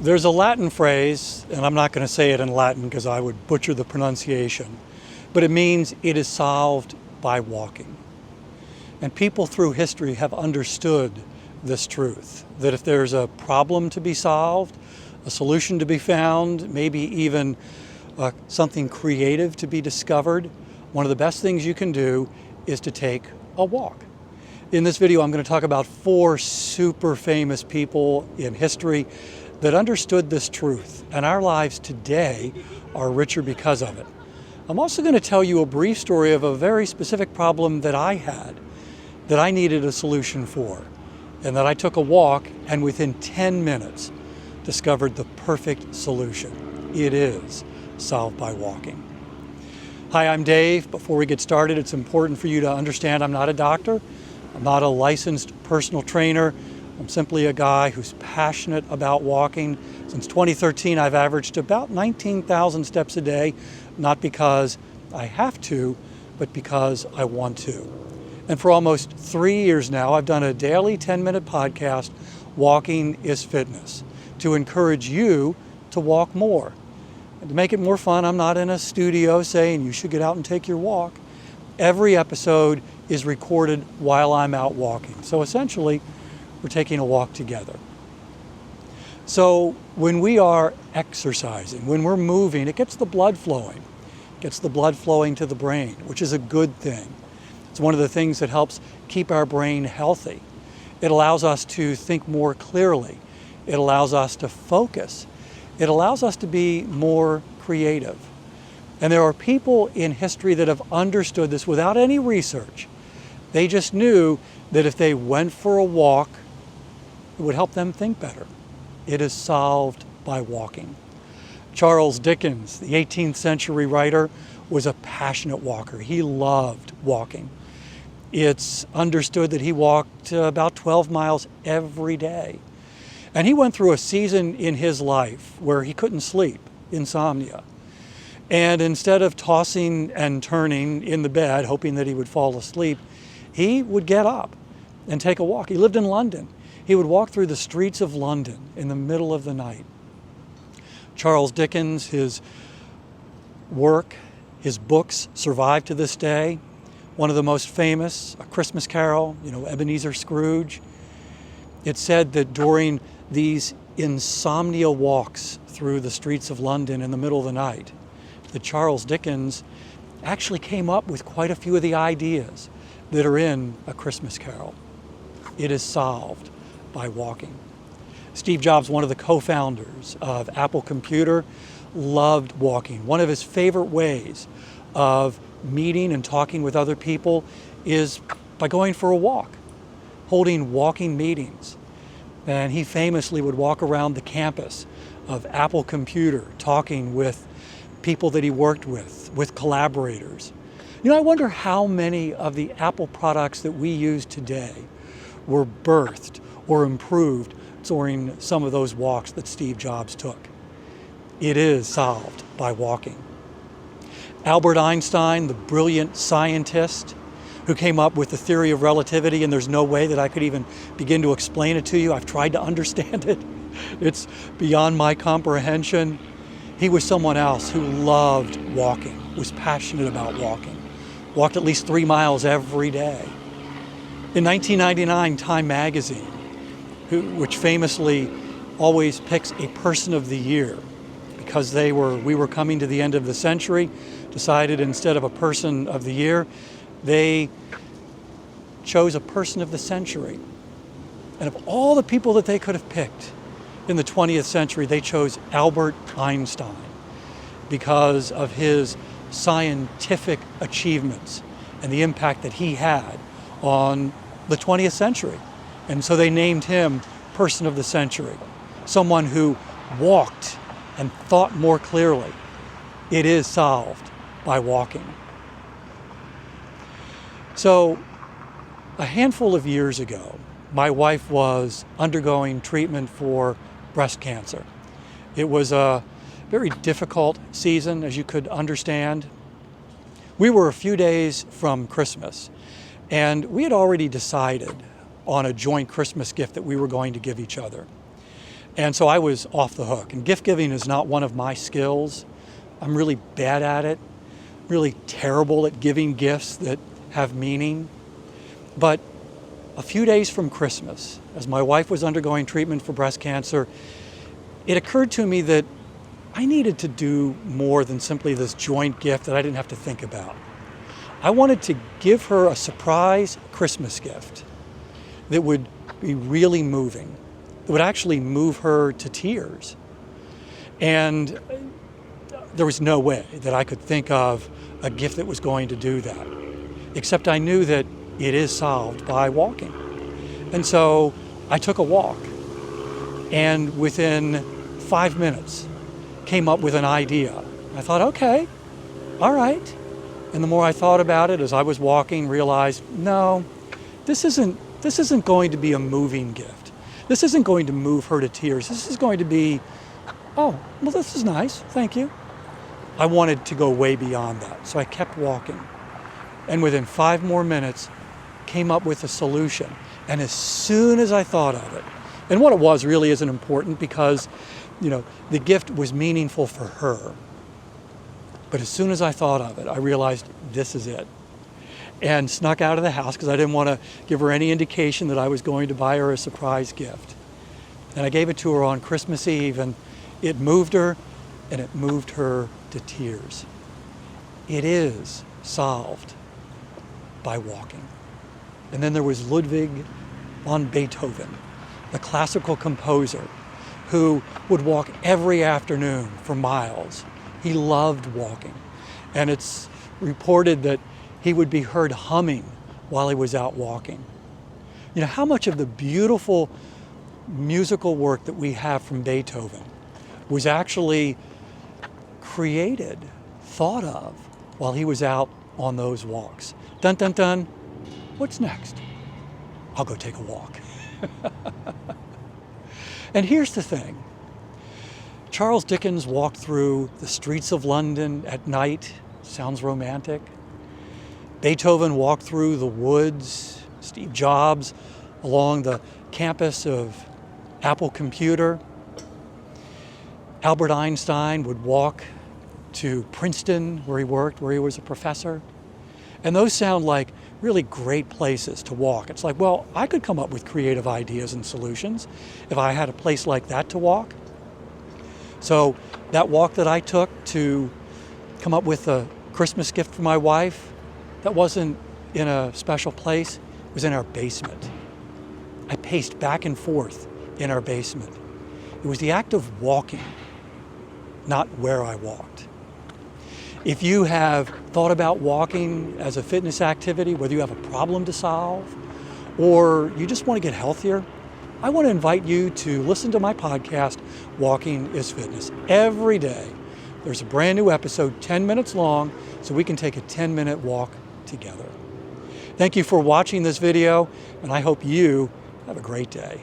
There's a Latin phrase, and I'm not going to say it in Latin because I would butcher the pronunciation, but it means it is solved by walking. And people through history have understood this truth, that if there's a problem to be solved, a solution to be found, maybe even something creative to be discovered, one of the best things you can do is to take a walk. In this video, I'm going to talk about 4 super famous people in history that understood this truth, and our lives today are richer because of it. I'm also going to tell you a brief story of a very specific problem that I had, that I needed a solution for, and that I took a walk and within 10 minutes discovered the perfect solution. It is solved by walking. Hi, I'm Dave. Before we get started, it's important for you to understand I'm not a doctor. I'm not a licensed personal trainer. I'm simply a guy who's passionate about walking. Since 2013, I've averaged about 19,000 steps a day, not because I have to, but because I want to. And for almost 3 years now, I've done a daily 10-minute podcast, Walking is Fitness, to encourage you to walk more. And to make it more fun, I'm not in a studio saying you should get out and take your walk. Every episode is recorded while I'm out walking. So essentially, we're taking a walk together. So when we are exercising, when we're moving, it gets the blood flowing. It gets the blood flowing to the brain, which is a good thing. It's one of the things that helps keep our brain healthy. It allows us to think more clearly. It allows us to focus. It allows us to be more creative. And there are people in history that have understood this without any research. They just knew that if they went for a walk, it would help them think better. It is solved by walking. Charles Dickens, the 18th century writer, was a passionate walker. He loved walking. It's understood that he walked about 12 miles every day. And he went through a season in his life where he couldn't sleep, insomnia. And instead of tossing and turning in the bed, hoping that he would fall asleep, he would get up and take a walk. He lived in London. He would walk through the streets of London in the middle of the night. Charles Dickens, his work, his books survive to this day. One of the most famous, A Christmas Carol, Ebenezer Scrooge. It's said that during these insomnia walks through the streets of London in the middle of the night, that Charles Dickens actually came up with quite a few of the ideas that are in A Christmas Carol. It is solved by walking. Steve Jobs, one of the co-founders of Apple Computer, loved walking. One of his favorite ways of meeting and talking with other people is by going for a walk, holding walking meetings. And he famously would walk around the campus of Apple Computer, talking with people that he worked with collaborators. I wonder how many of the Apple products that we use today were birthed or improved during some of those walks that Steve Jobs took. It is solved by walking. Albert Einstein, the brilliant scientist who came up with the theory of relativity, and there's no way that I could even begin to explain it to you. I've tried to understand it. It's beyond my comprehension. He was someone else who loved walking, was passionate about walking, walked at least 3 miles every day. In 1999, Time magazine, which famously always picks a person of the year, because we were coming to the end of the century, decided instead of a person of the year, they chose a person of the century. And of all the people that they could have picked in the 20th century, they chose Albert Einstein because of his scientific achievements and the impact that he had on the 20th century. And so they named him Person of the Century, someone who walked and thought more clearly. It is solved by walking. So a handful of years ago, my wife was undergoing treatment for breast cancer. It was a very difficult season, as you could understand. We were a few days from Christmas, and we had already decided on a joint Christmas gift that we were going to give each other. And so I was off the hook. And gift giving is not one of my skills. I'm really bad at it, really terrible at giving gifts that have meaning. But a few days from Christmas, as my wife was undergoing treatment for breast cancer, it occurred to me that I needed to do more than simply this joint gift that I didn't have to think about. I wanted to give her a surprise Christmas gift that would be really moving, that would actually move her to tears. And there was no way that I could think of a gift that was going to do that, except I knew that it is solved by walking. And so I took a walk, and within 5 minutes came up with an idea. I thought, okay, all right. And the more I thought about it as I was walking, realized, no, this isn't going to be a moving gift. This isn't going to move her to tears. This is going to be, oh, well, this is nice, thank you. I wanted to go way beyond that, so I kept walking. And within 5 more minutes, came up with a solution. And as soon as I thought of it, and what it was really isn't important because, the gift was meaningful for her. But as soon as I thought of it, I realized this is it. And snuck out of the house because I didn't want to give her any indication that I was going to buy her a surprise gift. And I gave it to her on Christmas Eve, and it moved her, and it moved her to tears. It is solved by walking. And then there was Ludwig van Beethoven, the classical composer, who would walk every afternoon for miles. He loved walking. And it's reported that he would be heard humming while he was out walking. How much of the beautiful musical work that we have from Beethoven was actually created, thought of, while he was out on those walks. Dun, dun, dun. What's next? I'll go take a walk. And here's the thing. Charles Dickens walked through the streets of London at night. Sounds romantic. Beethoven walked through the woods. Steve Jobs along the campus of Apple Computer. Albert Einstein would walk to Princeton, where he worked, where he was a professor. And those sound like really great places to walk. It's like, well, I could come up with creative ideas and solutions if I had a place like that to walk. So that walk that I took to come up with a Christmas gift for my wife, that wasn't in a special place, it was in our basement. I paced back and forth in our basement. It was the act of walking, not where I walked. If you have thought about walking as a fitness activity, whether you have a problem to solve or you just want to get healthier, I want to invite you to listen to my podcast, Walking is Fitness. Every day, there's a brand new episode, 10 minutes long, so we can take a 10-minute walk together. Thank you for watching this video, and I hope you have a great day.